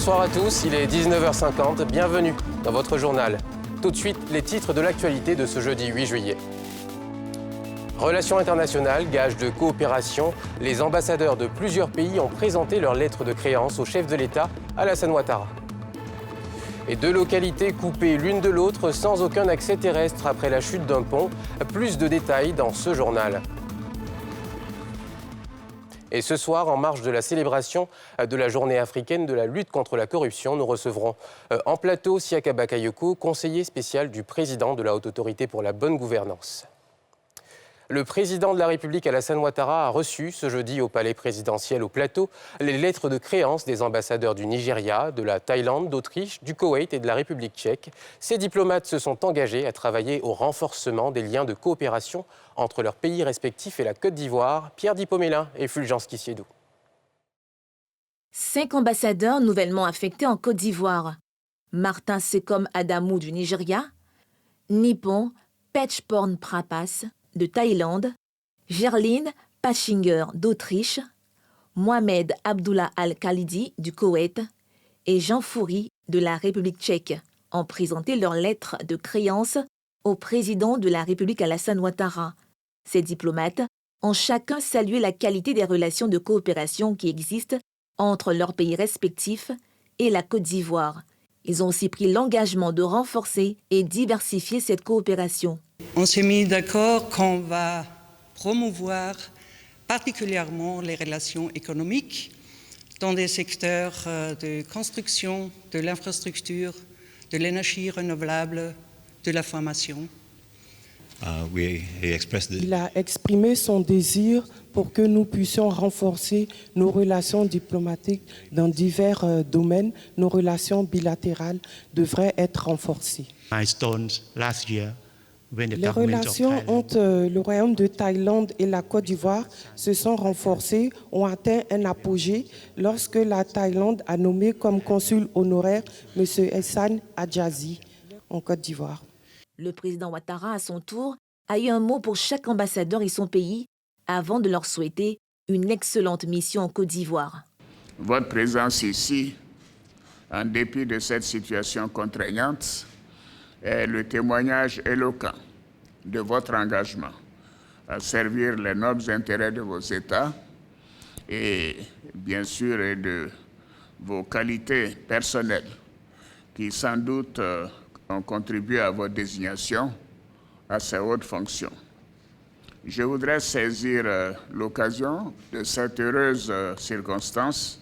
Bonsoir à tous, il est 19h50, bienvenue dans votre journal. Tout de suite, les titres de l'actualité de ce jeudi 8 juillet. Relations internationales, gage de coopération, les ambassadeurs de plusieurs pays ont présenté leur lettre de créance au chef de l'État, Alassane Ouattara. Et deux localités coupées l'une de l'autre sans aucun accès terrestre après la chute d'un pont. Plus de détails dans ce journal. Et ce soir, en marge de la célébration de la journée africaine de la lutte contre la corruption, nous recevrons en plateau Siaka Bakayoko, conseiller spécial du président de la Haute Autorité pour la bonne gouvernance. Le président de la République, Alassane Ouattara, a reçu ce jeudi au palais présidentiel au Plateau les lettres de créance des ambassadeurs du Nigeria, de la Thaïlande, d'Autriche, du Koweït et de la République tchèque. Ces diplomates se sont engagés à travailler au renforcement des liens de coopération entre leurs pays respectifs et la Côte d'Ivoire. Pierre Dipomélin et Fulgence Kissiedou. 5 ambassadeurs nouvellement affectés en Côte d'Ivoire. Martin Sekom Adamou du Nigeria, Nippon Pechporn Prapas de Thaïlande, Gerline Pachinger d'Autriche, Mohamed Abdullah Al-Khalidi du Koweït et Jean Foury de la République tchèque ont présenté leur lettre de créance au président de la République Alassane Ouattara. Ces diplomates ont chacun salué la qualité des relations de coopération qui existent entre leurs pays respectifs et la Côte d'Ivoire. Ils ont aussi pris l'engagement de renforcer et diversifier cette coopération. On s'est mis d'accord qu'on va promouvoir particulièrement les relations économiques dans des secteurs de construction, de l'infrastructure, de l'énergie renouvelable, de la formation. Il a exprimé son désir pour que nous puissions renforcer nos relations diplomatiques dans divers domaines. Nos relations bilatérales devraient être renforcées. Les relations entre le Royaume de Thaïlande et la Côte d'Ivoire se sont renforcées, ont atteint un apogée lorsque la Thaïlande a nommé comme consul honoraire M. Ehsan Adjazi en Côte d'Ivoire. Le président Ouattara, à son tour, a eu un mot pour chaque ambassadeur et son pays avant de leur souhaiter une excellente mission en Côte d'Ivoire. Votre présence ici, en dépit de cette situation contraignante, est le témoignage éloquent de votre engagement à servir les nobles intérêts de vos États et bien sûr de vos qualités personnelles qui sans doute ont contribué à votre désignation à ces hautes fonctions. Je voudrais saisir l'occasion de cette heureuse circonstance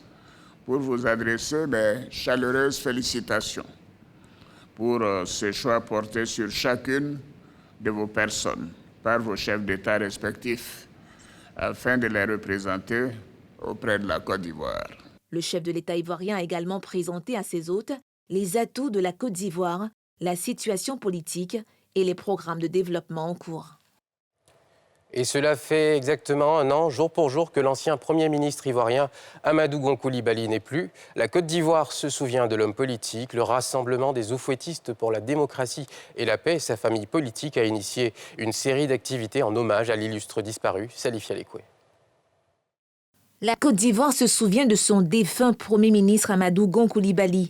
pour vous adresser mes chaleureuses félicitations pour ce choix porté sur chacune de vos personnes par vos chefs d'État respectifs afin de les représenter auprès de la Côte d'Ivoire. Le chef de l'État ivoirien a également présenté à ses hôtes les atouts de la Côte d'Ivoire, la situation politique et les programmes de développement en cours. Et cela fait exactement un an, jour pour jour, que l'ancien Premier ministre ivoirien Amadou Gon Coulibaly n'est plus. La Côte d'Ivoire se souvient de l'homme politique. Le Rassemblement des Oufouettistes pour la démocratie et la paix, sa famille politique, a initié une série d'activités en hommage à l'illustre disparu, Salif Alekwe. La Côte d'Ivoire se souvient de son défunt Premier ministre Amadou Gon Coulibaly.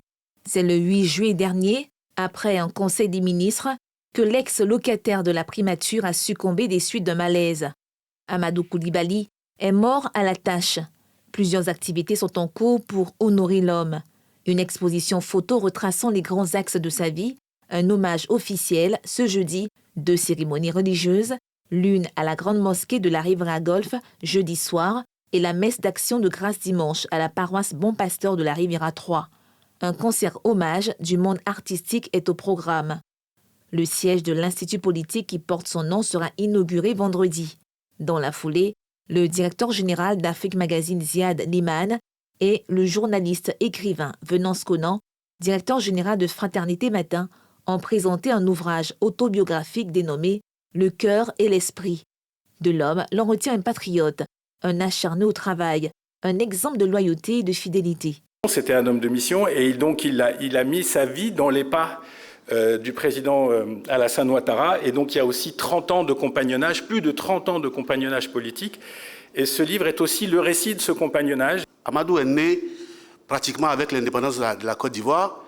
C'est le 8 juillet dernier, après un conseil des ministres, que l'ex-locataire de la primature a succombé des suites d'un malaise. Amadou Coulibaly est mort à la tâche. Plusieurs activités sont en cours pour honorer l'homme. Une exposition photo retraçant les grands axes de sa vie, un hommage officiel ce jeudi, 2 cérémonies religieuses, l'une à la grande mosquée de la Riviera Golf jeudi soir et la messe d'action de grâce dimanche à la paroisse Bon Pasteur de la Riviera 3. Un concert hommage du monde artistique est au programme. Le siège de l'Institut politique qui porte son nom sera inauguré vendredi. Dans la foulée, le directeur général d'Afrique Magazine Ziad Liman et le journaliste écrivain Venance Conan, directeur général de Fraternité Matin, ont présenté un ouvrage autobiographique dénommé « Le cœur et l'esprit ». De l'homme, l'on retient un patriote, un acharné au travail, un exemple de loyauté et de fidélité. C'était un homme de mission et donc il a mis sa vie dans les pas du président Alassane Ouattara. Et donc il y a aussi 30 ans de compagnonnage, plus de 30 ans de compagnonnage politique. Et ce livre est aussi le récit de ce compagnonnage. Amadou est né pratiquement avec l'indépendance de la Côte d'Ivoire.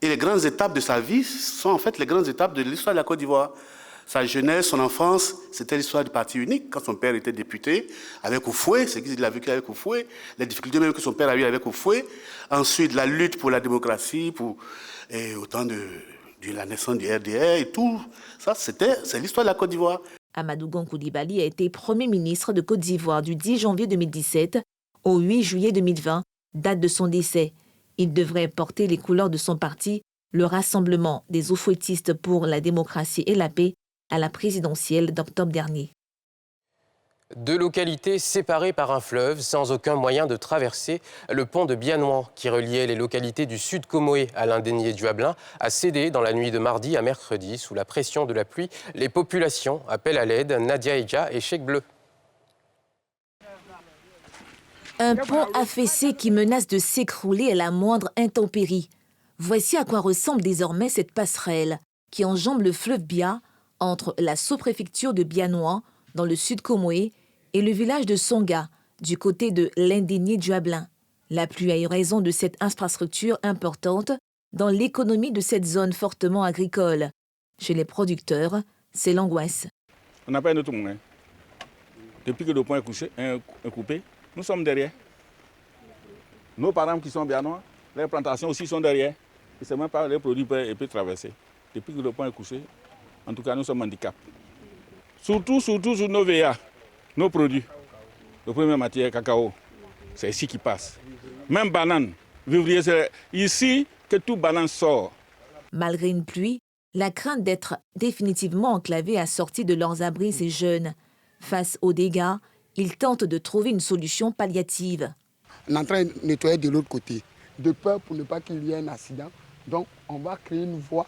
Et les grandes étapes de sa vie sont en fait les grandes étapes de l'histoire de la Côte d'Ivoire. Sa jeunesse, son enfance, c'était l'histoire du parti unique, quand son père était député, avec Houphouët, c'est qu'il a vécu avec Houphouët, les difficultés même que son père a eues avec Houphouët. Ensuite, la lutte pour la démocratie, et au temps de la naissance du RDR et tout. Ça, c'est l'histoire de la Côte d'Ivoire. Amadou Gon Coulibaly a été Premier ministre de Côte d'Ivoire du 10 janvier 2017 au 8 juillet 2020, date de son décès. Il devrait porter les couleurs de son parti, le Rassemblement des Houphouëtistes pour la démocratie et la paix, à la présidentielle d'octobre dernier. Deux localités séparées par un fleuve, sans aucun moyen de traverser, le pont de Bianoan, qui reliait les localités du sud Comoé à l'Indénié du Hablin, a cédé dans la nuit de mardi à mercredi. Sous la pression de la pluie, les populations appellent à l'aide. Nadia Eja et Cheikh Bleu. Un pont affaissé qui menace de s'écrouler à la moindre intempérie. Voici à quoi ressemble désormais cette passerelle qui enjambe le fleuve Bia entre la sous-préfecture de Bianoan, dans le sud Comoé, et le village de Songa, du côté de l'Indénié du Hablin. La pluie a eu raison de cette infrastructure importante dans l'économie de cette zone fortement agricole. Chez les producteurs, c'est l'angoisse. On n'a pas un autre moyen. Depuis que le pont est coupé, nous sommes derrière. Nos parents qui sont bianois, les plantations aussi sont derrière. Et c'est même pas les produits peuvent traverser. Depuis que le pont est couché, en tout cas, nous sommes handicapés. Surtout sur nos VA, nos produits. Le premier matière, cacao, c'est ici qui passe. Même banane, vivrier, c'est ici que tout banane sort. Malgré une pluie, la crainte d'être définitivement enclavés a sorti de leurs abris ces jeunes. Face aux dégâts, ils tentent de trouver une solution palliative. On est en train de nettoyer de l'autre côté, de peur pour ne pas qu'il y ait un accident. Donc, on va créer une voie.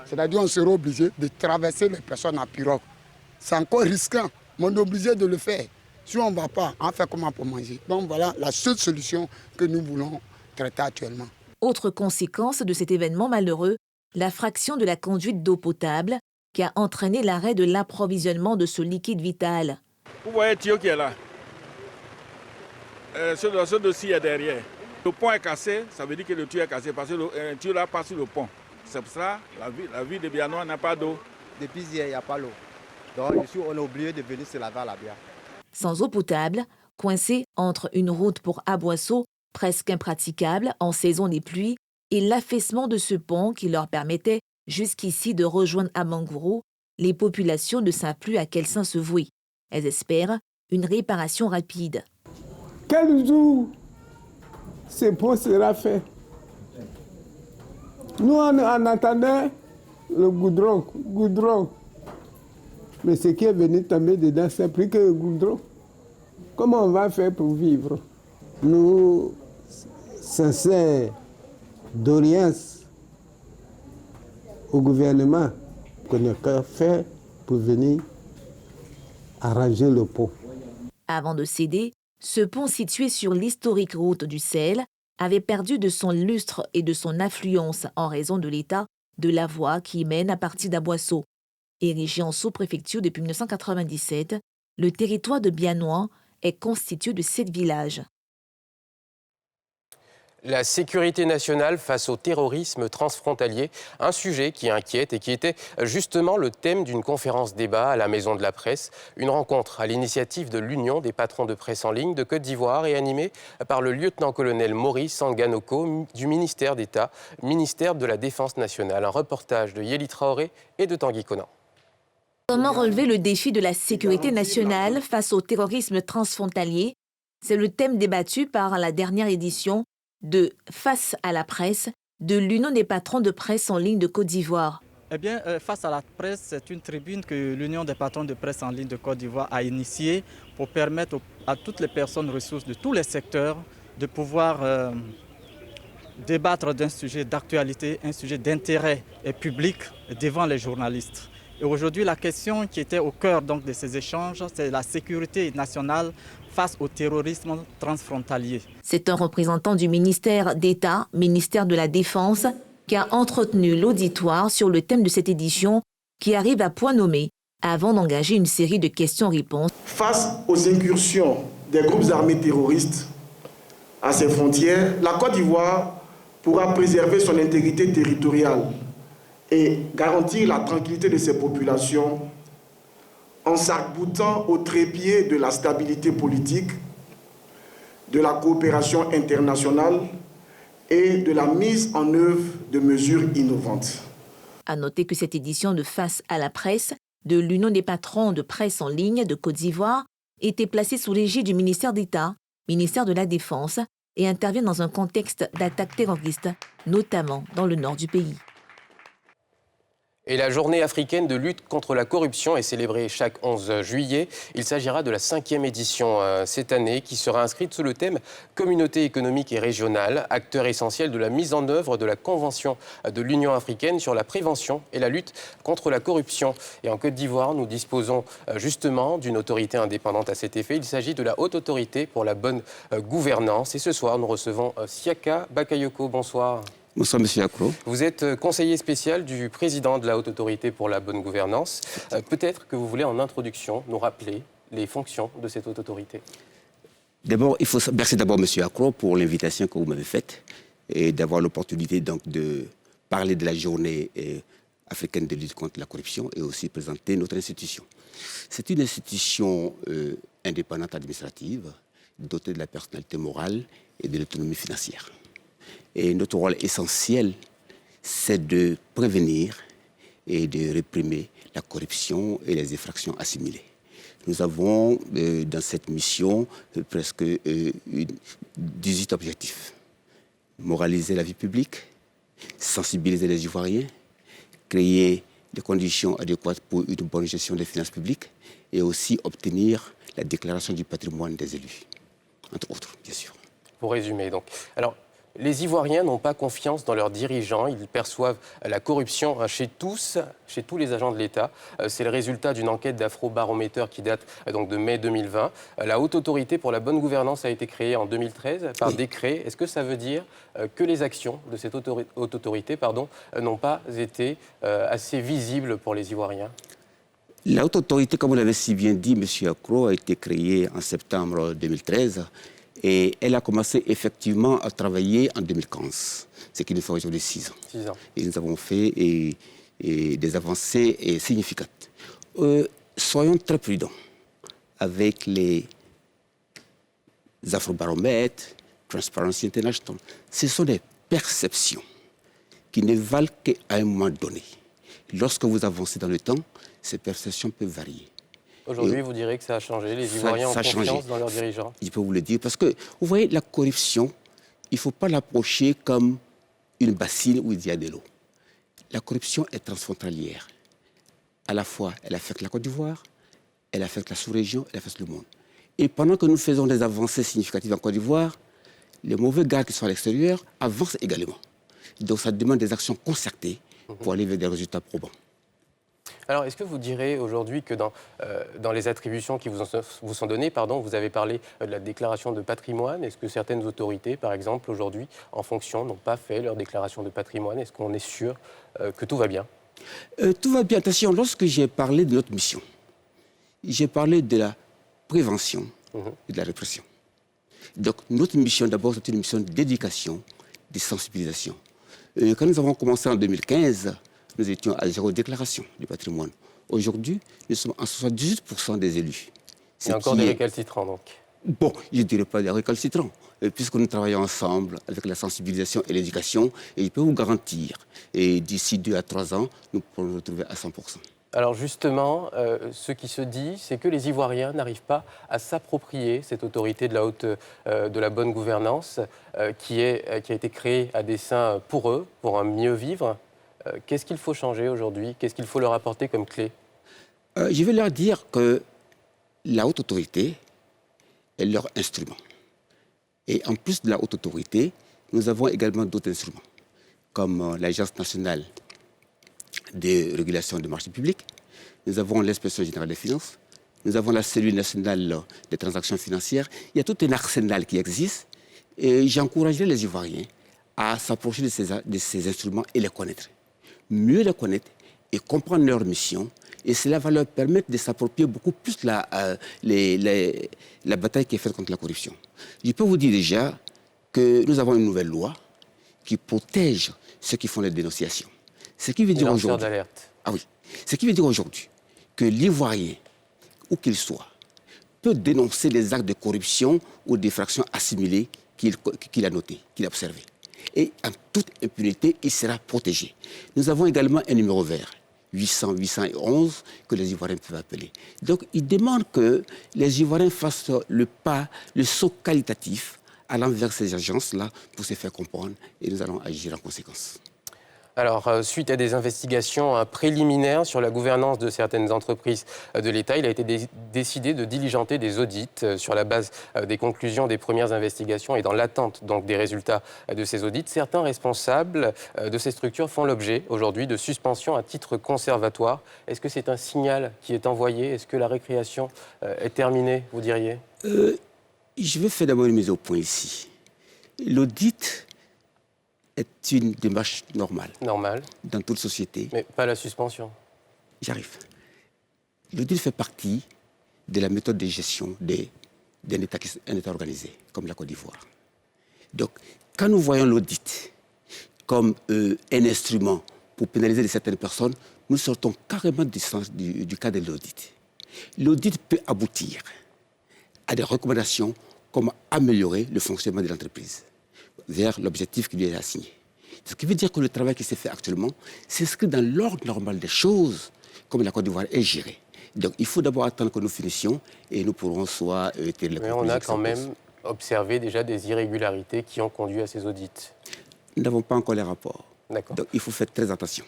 C'est-à-dire qu'on sera obligé de traverser les personnes en pirogue. C'est encore risquant, mais on est obligé de le faire. Si on ne va pas, on fait comment pour manger? Donc voilà la seule solution que nous voulons traiter actuellement. Autre conséquence de cet événement malheureux, la fraction de la conduite d'eau potable qui a entraîné l'arrêt de l'approvisionnement de ce liquide vital. Vous voyez le tuyau qui est là. Ce dossier est derrière. Le pont est cassé, ça veut dire que le tuyau est cassé parce que le tuyau là passe sur le pont. C'est pour ça que la ville de Bianoan n'a pas d'eau. Depuis hier, il n'y a pas l'eau. Donc, on est obligé de venir se laver à la bière. Sans eau potable, coincés entre une route pour Aboisseau, presque impraticable en saison des pluies, et l'affaissement de ce pont qui leur permettait jusqu'ici de rejoindre Amangourou, les populations ne savent plus à quel saint se vouer. Elles espèrent une réparation rapide. Quel jour ce pont sera fait? Nous, on attendait le goudron. Mais ce qui est venu tomber dedans, c'est plus que le goudron. Comment on va faire pour vivre? Nous, sincères doléances au gouvernement, qu'on n'a qu'à faire pour venir arranger le pont. Avant de céder, ce pont situé sur l'historique route du sel avait perdu de son lustre et de son affluence en raison de l'état de la voie qui mène à partir d'Aboisseau. Érigé en sous-préfecture depuis 1997, le territoire de Bianoan est constitué de 7 villages. La sécurité nationale face au terrorisme transfrontalier, un sujet qui inquiète et qui était justement le thème d'une conférence débat à la Maison de la Presse. Une rencontre à l'initiative de l'Union des patrons de presse en ligne de Côte d'Ivoire et animée par le lieutenant-colonel Maurice Sanganoko du ministère d'État, ministère de la Défense nationale. Un reportage de Yéli Traoré et de Tanguy Conan. Comment relever le défi de la sécurité nationale face au terrorisme transfrontalier? C'est le thème débattu par la dernière édition de Face à la presse de l'Union des patrons de presse en ligne de Côte d'Ivoire. Eh bien, Face à la presse, c'est une tribune que l'Union des patrons de presse en ligne de Côte d'Ivoire a initiée pour permettre à toutes les personnes ressources de tous les secteurs de pouvoir débattre d'un sujet d'actualité, un sujet d'intérêt public devant les journalistes. Et aujourd'hui, la question qui était au cœur donc, de ces échanges, c'est la sécurité nationale face au terrorisme transfrontalier. C'est un représentant du ministère d'État, ministère de la Défense, qui a entretenu l'auditoire sur le thème de cette édition qui arrive à point nommé avant d'engager une série de questions-réponses. Face aux incursions des groupes armés terroristes, à ses frontières, la Côte d'Ivoire pourra préserver son intégrité territoriale et garantir la tranquillité de ses populations en s'arc-boutant au trépied de la stabilité politique, de la coopération internationale et de la mise en œuvre de mesures innovantes. À noter que cette édition de Face à la presse de l'Union des patrons de presse en ligne de Côte d'Ivoire était placée sous l'égide du ministère d'État, ministère de la Défense, et intervient dans un contexte d'attaques terroristes, notamment dans le nord du pays. Et la journée africaine de lutte contre la corruption est célébrée chaque 11 juillet. Il s'agira de la 5e édition cette année qui sera inscrite sous le thème « Communauté économique et régionale, acteur essentiel de la mise en œuvre de la Convention de l'Union africaine sur la prévention et la lutte contre la corruption ». Et en Côte d'Ivoire, nous disposons justement d'une autorité indépendante à cet effet. Il s'agit de la Haute Autorité pour la bonne gouvernance. Et ce soir, nous recevons Siaka Bakayoko. Bonsoir. Bonsoir, M. Accro. Vous êtes conseiller spécial du président de la Haute Autorité pour la bonne gouvernance. Peut-être que vous voulez, en introduction, nous rappeler les fonctions de cette Haute Autorité. D'abord, merci d'abord, M. Accro, pour l'invitation que vous m'avez faite et d'avoir l'opportunité donc de parler de la journée africaine de lutte contre la corruption et aussi présenter notre institution. C'est une institution indépendante administrative, dotée de la personnalité morale et de l'autonomie financière. Et notre rôle essentiel, c'est de prévenir et de réprimer la corruption et les infractions assimilées. Nous avons dans cette mission presque 18 objectifs. Moraliser la vie publique, sensibiliser les Ivoiriens, créer des conditions adéquates pour une bonne gestion des finances publiques et aussi obtenir la déclaration du patrimoine des élus, entre autres, bien sûr. Pour résumer, donc. Alors, les Ivoiriens n'ont pas confiance dans leurs dirigeants. Ils perçoivent la corruption chez tous les agents de l'État. C'est le résultat d'une enquête d'Afrobaromètre qui date donc de mai 2020. La Haute Autorité pour la bonne gouvernance a été créée en 2013 par décret. Est-ce que ça veut dire que les actions de cette Haute Autorité n'ont pas été assez visibles pour les Ivoiriens ? La Haute Autorité, comme vous l'avez si bien dit, M. Accro, a été créée en septembre 2013. Et elle a commencé effectivement à travailler en 2015, ce qui nous fait aujourd'hui 6 ans. 6 ans. Et nous avons fait des avancées significatives. Soyons très prudents avec les Afrobaromètres, Transparency International. Ce sont des perceptions qui ne valent qu'à un moment donné. Lorsque vous avancez dans le temps, ces perceptions peuvent varier. Aujourd'hui, vous direz que ça a changé, les Ivoiriens ont confiance dans leurs dirigeants. Je peux vous le dire, parce que, vous voyez, la corruption, il ne faut pas l'approcher comme une bassine où il y a de l'eau. La corruption est transfrontalière. À la fois, elle affecte la Côte d'Ivoire, elle affecte la sous-région, elle affecte le monde. Et pendant que nous faisons des avancées significatives en Côte d'Ivoire, les mauvais gars qui sont à l'extérieur avancent également. Donc ça demande des actions concertées pour aller vers des résultats probants. Alors, est-ce que vous direz aujourd'hui que dans les attributions qui vous sont données, vous avez parlé de la déclaration de patrimoine. Est-ce que certaines autorités, par exemple, aujourd'hui, en fonction, n'ont pas fait leur déclaration de patrimoine? Est-ce qu'on est sûr que tout va bien? Tout va bien. Attention, lorsque j'ai parlé de notre mission, j'ai parlé de la prévention et de la répression. Donc, notre mission, d'abord, c'est une mission d'éducation, de sensibilisation. Quand nous avons commencé en 2015, nous étions à 0 déclaration du patrimoine. Aujourd'hui, nous sommes à 78% des élus. Il y a encore des récalcitrants, donc. Bon, je ne dirais pas des récalcitrants, puisque nous travaillons ensemble avec la sensibilisation et l'éducation, et je peux vous garantir, et d'ici 2 à 3 ans, nous pourrons nous retrouver à 100%. Alors justement, ce qui se dit, c'est que les Ivoiriens n'arrivent pas à s'approprier cette autorité de la haute, de la bonne gouvernance qui a été créée à dessein pour eux, pour un mieux vivre. Qu'est-ce qu'il faut changer aujourd'hui? Qu'est-ce qu'il faut leur apporter comme clé? Je vais leur dire que la haute autorité est leur instrument. Et en plus de la haute autorité, nous avons également d'autres instruments, comme l'Agence nationale de régulation des marchés publics, nous avons l'Inspection générale des finances, nous avons la cellule nationale des transactions financières. Il y a tout un arsenal qui existe et j'encouragerais les Ivoiriens à s'approcher de ces instruments et les connaître. Mieux les connaître et comprendre leur mission, et cela va leur permettre de s'approprier beaucoup plus la bataille qui est faite contre la corruption. Je peux vous dire déjà que nous avons une nouvelle loi qui protège ceux qui font les dénonciations. Ce qui veut dire aujourd'hui... Ah oui. Ce qui veut dire aujourd'hui que l'Ivoirien, où qu'il soit, peut dénoncer les actes de corruption ou d'effraction assimilées qu'il a notés, qu'il a observés. Et en toute impunité, il sera protégé. Nous avons également un numéro vert, 800-811, que les Ivoiriens peuvent appeler. Donc, il demande que les Ivoiriens fassent le saut qualitatif allant vers ces agences-là pour se faire comprendre et nous allons agir en conséquence. Alors, suite à des investigations préliminaires sur la gouvernance de certaines entreprises de l'État, il a été décidé de diligenter des audits sur la base des conclusions des premières investigations et dans l'attente donc des résultats de ces audits. Certains responsables de ces structures font l'objet aujourd'hui de suspension à titre conservatoire. Est-ce que c'est un signal qui est envoyé? Est-ce que la récréation est terminée, vous diriez? Je vais faire d'abord une mise au point ici. L'audit est une démarche normale. Normale. Dans toute société. Mais pas la suspension. J'arrive. L'audit fait partie de la méthode de gestion d'un État organisé, comme la Côte d'Ivoire. Donc, quand nous voyons l'audit comme un instrument pour pénaliser certaines personnes, nous sortons carrément du cadre de l'audit. L'audit peut aboutir à des recommandations comme améliorer le fonctionnement de l'entreprise vers l'objectif qui lui est assigné. Ce qui veut dire que le travail qui s'est fait actuellement s'inscrit dans l'ordre normal des choses, comme la Côte d'Ivoire est gérée. Donc il faut d'abord attendre que nous finissions et nous pourrons soit tirer les conclusions. Mais on a quand même observé déjà des irrégularités qui ont conduit à ces audits. Nous n'avons pas encore les rapports. D'accord. Donc il faut faire très attention.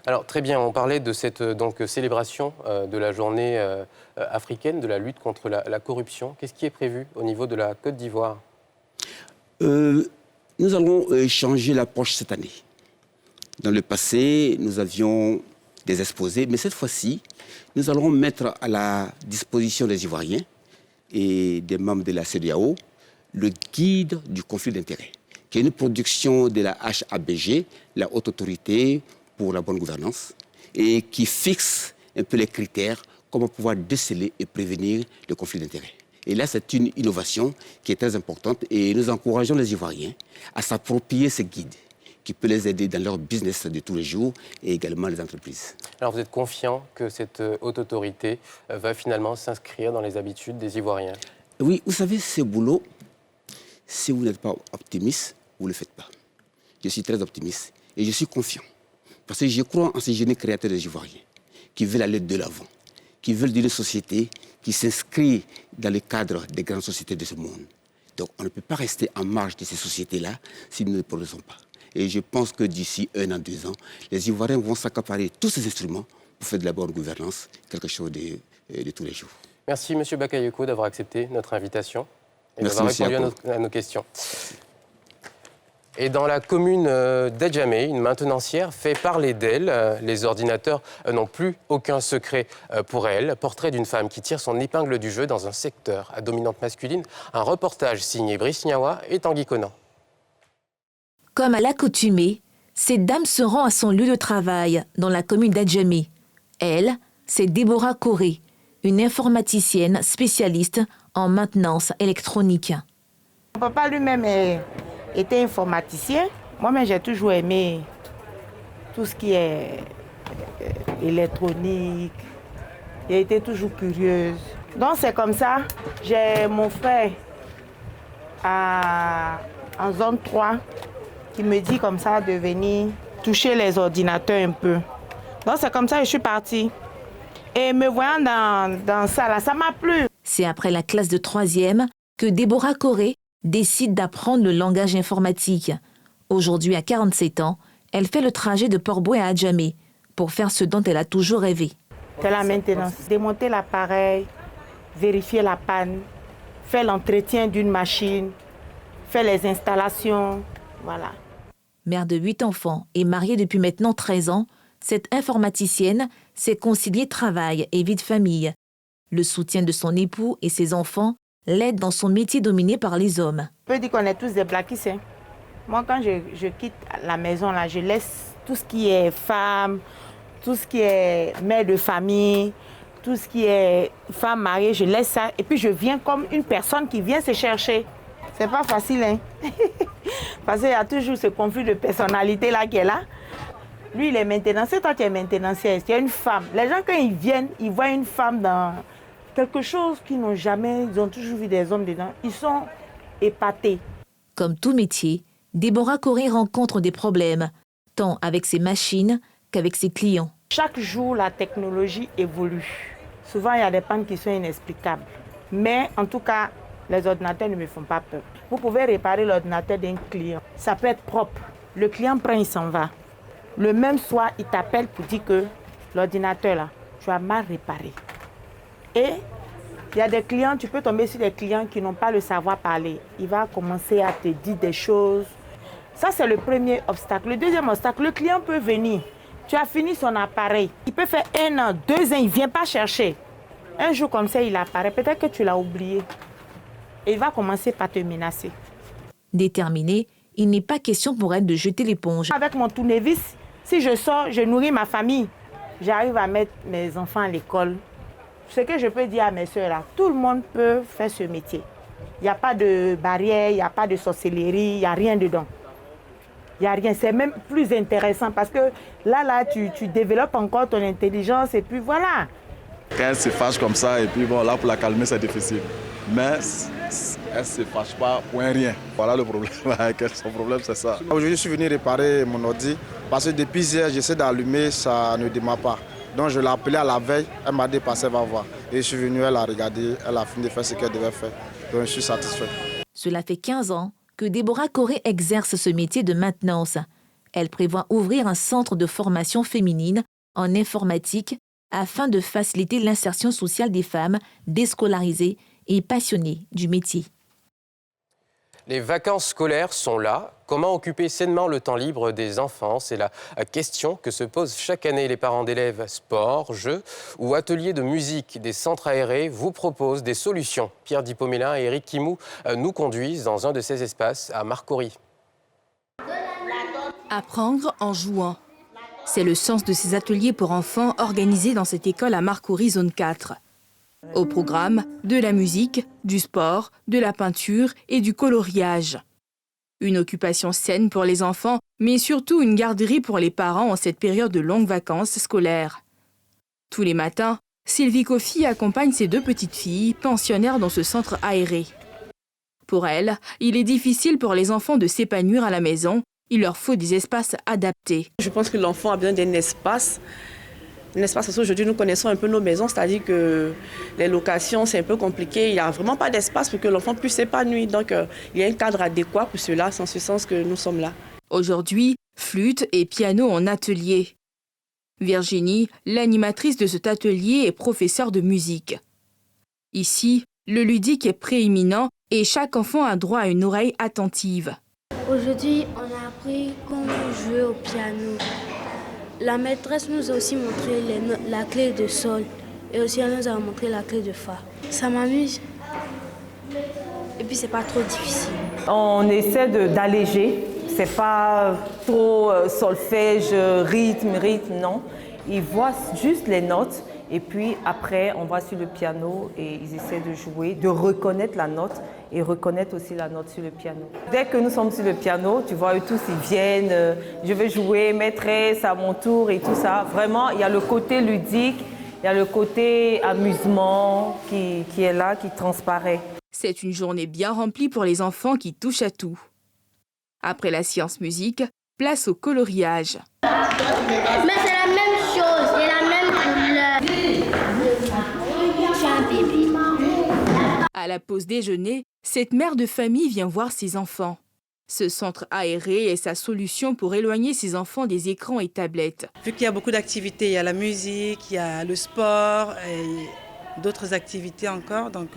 Alors très bien, on parlait de cette célébration de la journée africaine de la lutte contre la corruption. Qu'est-ce qui est prévu au niveau de la Côte d'Ivoire? Nous allons changer l'approche cette année. Dans le passé, nous avions des exposés, mais cette fois-ci, nous allons mettre à la disposition des Ivoiriens et des membres de la CEDEAO le guide du conflit d'intérêts, qui est une production de la HABG, la Haute Autorité pour la bonne gouvernance, et qui fixe un peu les critères, comment pouvoir déceler et prévenir le conflit d'intérêts. Et là, c'est une innovation qui est très importante et nous encourageons les Ivoiriens à s'approprier ce guide qui peut les aider dans leur business de tous les jours et également les entreprises. Alors vous êtes confiant que cette haute autorité va finalement s'inscrire dans les habitudes des Ivoiriens? Oui, vous savez, ce boulot, si vous n'êtes pas optimiste, vous ne le faites pas. Je suis très optimiste et je suis confiant. Parce que je crois en ces génies créateurs des Ivoiriens qui veulent aller de l'avant, qui veulent d'une société qui s'inscrit dans le cadre des grandes sociétés de ce monde. Donc on ne peut pas rester en marge de ces sociétés-là si nous ne les produisons pas. Et je pense que d'ici 1 an, 2 ans, les Ivoiriens vont s'accaparer tous ces instruments pour faire de la bonne gouvernance, quelque chose de tous les jours. Merci M. Bakayoko d'avoir accepté notre invitation et d'avoir répondu à nos questions. Et dans la commune d'Adjamé, une maintenancière fait parler d'elle. Les ordinateurs n'ont plus aucun secret pour elle. Portrait d'une femme qui tire son épingle du jeu dans un secteur à dominante masculine. Un reportage signé Brice Niawa et Tanguy Conan. Comme à l'accoutumée, cette dame se rend à son lieu de travail dans la commune d'Adjamé. Elle, c'est Déborah Coré, une informaticienne spécialiste en maintenance électronique. Mon papa lui-même était informaticien. Moi-même, j'ai toujours aimé tout ce qui est électronique. J'ai été toujours curieuse. Donc, c'est comme ça. J'ai mon frère en zone 3 qui me dit comme ça de venir toucher les ordinateurs un peu. Donc, c'est comme ça que je suis partie. Et me voyant dans ça, là, ça m'a plu. C'est après la classe de 3e que Déborah Coré décide d'apprendre le langage informatique. Aujourd'hui, à 47 ans, elle fait le trajet de Port-Bouët à Adjamé pour faire ce dont elle a toujours rêvé. C'est la maintenance. Démonter l'appareil, vérifier la panne, faire l'entretien d'une machine, faire les installations, voilà. Mère de 8 enfants et mariée depuis maintenant 13 ans, cette informaticienne sait concilier travail et vie de famille. Le soutien de son époux et ses enfants l'aide dans son métier dominé par les hommes. On peut dire qu'on est tous des blackistes. Hein. Moi, quand je quitte la maison, là, je laisse tout ce qui est femme, tout ce qui est mère de famille, tout ce qui est femme mariée, je laisse ça. Et puis, je viens comme une personne qui vient se chercher. C'est pas facile, hein. Parce qu'il y a toujours ce conflit de personnalité là qui est là. Lui, il est maintenancier, toi tu es maintenancière. Tu es une femme. Les gens, quand ils viennent, ils voient une femme dans quelque chose qu'ils n'ont jamais, ils ont toujours vu des hommes dedans. Ils sont épatés. Comme tout métier, Déborah Corée rencontre des problèmes, tant avec ses machines qu'avec ses clients. Chaque jour, la technologie évolue. Souvent, il y a des pannes qui sont inexplicables. Mais en tout cas, les ordinateurs ne me font pas peur. Vous pouvez réparer l'ordinateur d'un client. Ça peut être propre. Le client prend, il s'en va. Le même soir, il t'appelle pour dire que l'ordinateur, là, tu as mal réparé. Et il y a des clients, tu peux tomber sur des clients qui n'ont pas le savoir parler. Il va commencer à te dire des choses. Ça, c'est le premier obstacle. Le deuxième obstacle, le client peut venir. Tu as fini son appareil. Il peut faire 1 an, 2 ans, il ne vient pas chercher. Un jour comme ça, il apparaît. Peut-être que tu l'as oublié. Et il va commencer par te menacer. Déterminée, il n'est pas question pour elle de jeter l'éponge. Avec mon tournevis, si je sors, je nourris ma famille. J'arrive à mettre mes enfants à l'école. Ce que je peux dire à mes soeurs, là, tout le monde peut faire ce métier. Il n'y a pas de barrière, il n'y a pas de sorcellerie, il n'y a rien dedans. Il n'y a rien. C'est même plus intéressant parce que là tu développes encore ton intelligence et puis voilà. Quand elle se fâche comme ça, et puis bon, là, pour la calmer, c'est difficile. Mais elle ne se fâche pas pour un rien. Voilà le problème. Son problème, c'est ça. Aujourd'hui, je suis venu réparer mon ordi parce que depuis hier, j'essaie d'allumer, ça ne démarre pas. Donc, je l'ai appelée à la veille, elle m'a dit, passez, va voir. Et je suis venu, elle a regardé, elle a fini de faire ce qu'elle devait faire. Donc, je suis satisfait. Cela fait 15 ans que Déborah Corée exerce ce métier de maintenance. Elle prévoit ouvrir un centre de formation féminine en informatique afin de faciliter l'insertion sociale des femmes déscolarisées et passionnées du métier. Les vacances scolaires sont là. Comment occuper sainement le temps libre des enfants? C'est la question que se posent chaque année les parents d'élèves. Sport, jeux ou ateliers de musique. Des centres aérés vous proposent des solutions. Pierre Dipomélin et Eric Kimou nous conduisent dans un de ces espaces à Marcory. Apprendre en jouant. C'est le sens de ces ateliers pour enfants organisés dans cette école à Marcory, zone 4. Au programme, de la musique, du sport, de la peinture et du coloriage. Une occupation saine pour les enfants, mais surtout une garderie pour les parents en cette période de longues vacances scolaires. Tous les matins, Sylvie Kofi accompagne ses 2 petites filles, pensionnaires dans ce centre aéré. Pour elle, il est difficile pour les enfants de s'épanouir à la maison. Il leur faut des espaces adaptés. Je pense que l'enfant a besoin d'un espace. Un espace parce qu'aujourd'hui, nous connaissons un peu nos maisons, c'est-à-dire que les locations, c'est un peu compliqué. Il n'y a vraiment pas d'espace pour que l'enfant puisse s'épanouir. Donc, il y a un cadre adéquat pour cela, c'est en ce sens que nous sommes là. Aujourd'hui, flûte et piano en atelier. Virginie, l'animatrice de cet atelier, est professeure de musique. Ici, le ludique est prééminent et chaque enfant a droit à une oreille attentive. Aujourd'hui, on a appris comment jouer au piano. La maîtresse nous a aussi montré la clé de sol et aussi elle nous a montré la clé de fa. Ça m'amuse et puis c'est pas trop difficile. On essaie d'alléger, c'est pas trop solfège, rythme, non. Ils voient juste les notes et puis après on va sur le piano et ils essaient de jouer, de reconnaître la note et reconnaître aussi la note sur le piano. Dès que nous sommes sur le piano, tu vois, eux tous ils viennent, je vais jouer, maîtresse à mon tour et tout ça. Vraiment, il y a le côté ludique, il y a le côté amusement qui est là, qui transparaît. C'est une journée bien remplie pour les enfants qui touchent à tout. Après la séance musique, place au coloriage. Mais c'est la même chose, c'est la même couleur. Je suis un bébé. À la pause déjeuner, cette mère de famille vient voir ses enfants. Ce centre aéré est sa solution pour éloigner ses enfants des écrans et tablettes. Vu qu'il y a beaucoup d'activités, il y a la musique, il y a le sport et d'autres activités encore, donc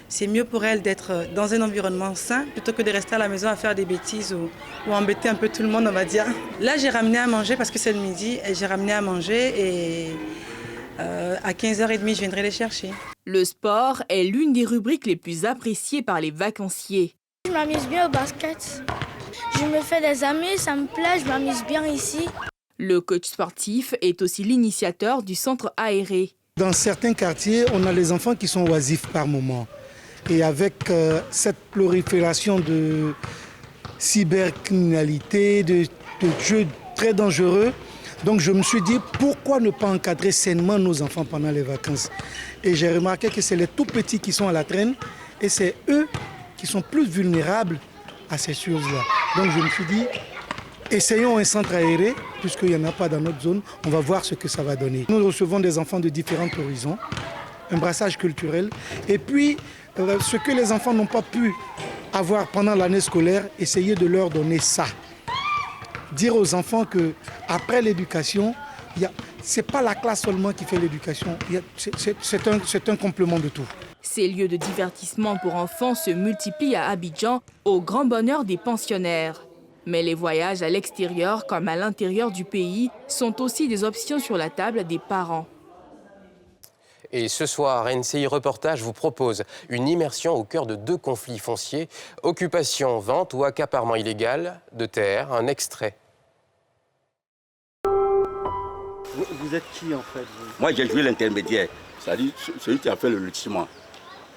c'est mieux pour elle d'être dans un environnement sain plutôt que de rester à la maison à faire des bêtises ou embêter un peu tout le monde, on va dire. Là, j'ai ramené à manger parce que c'est le midi, et j'ai ramené à manger et à 15h30, je viendrai les chercher. Le sport est l'une des rubriques les plus appréciées par les vacanciers. Je m'amuse bien au basket. Je me fais des amis, ça me plaît, je m'amuse bien ici. Le coach sportif est aussi l'initiateur du centre aéré. Dans certains quartiers, on a les enfants qui sont oisifs par moment. Et avec cette prolifération de cybercriminalité, de jeux très dangereux, donc je me suis dit, pourquoi ne pas encadrer sainement nos enfants pendant les vacances? Et j'ai remarqué que c'est les tout petits qui sont à la traîne et c'est eux qui sont plus vulnérables à ces choses-là. Donc je me suis dit, essayons un centre aéré, puisqu'il n'y en a pas dans notre zone, on va voir ce que ça va donner. Nous recevons des enfants de différents horizons, un brassage culturel, et puis ce que les enfants n'ont pas pu avoir pendant l'année scolaire, essayer de leur donner ça. Dire aux enfants qu'après l'éducation, ce n'est pas la classe seulement qui fait l'éducation, c'est un complément de tout. Ces lieux de divertissement pour enfants se multiplient à Abidjan au grand bonheur des pensionnaires. Mais les voyages à l'extérieur comme à l'intérieur du pays sont aussi des options sur la table des parents. Et ce soir, NCI Reportage vous propose une immersion au cœur de 2 conflits fonciers, occupation, vente ou accaparement illégal de terre, un extrait. Vous êtes qui en fait Moi j'ai joué l'intermédiaire, c'est-à-dire celui qui a fait le lotissement.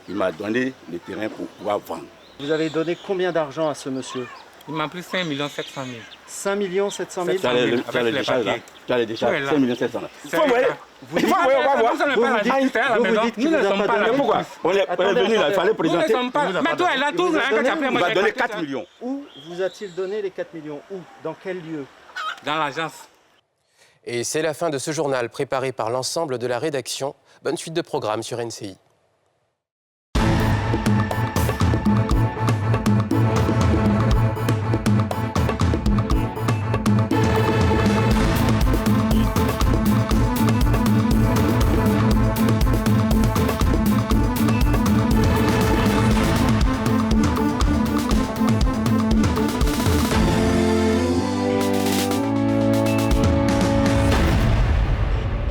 Il m'a donné le terrain pour pouvoir vendre. Vous avez donné combien d'argent à ce monsieur? Il m'a pris 5 700 000. 5 700 000. Tu as les décharges là. Tu as les décharges, 5 700 000. Il faut voir. Vous dites qu'il vous a pas donné. Pourquoi? On est venu là, il fallait présenter. Mais toi, là, tout il va donner 4 millions. Où vous a-t-il donné les 4 millions? Où? Dans quel lieu? Dans l'agence. Et c'est la fin de ce journal préparé par l'ensemble de la rédaction. Bonne suite de programme sur NCI.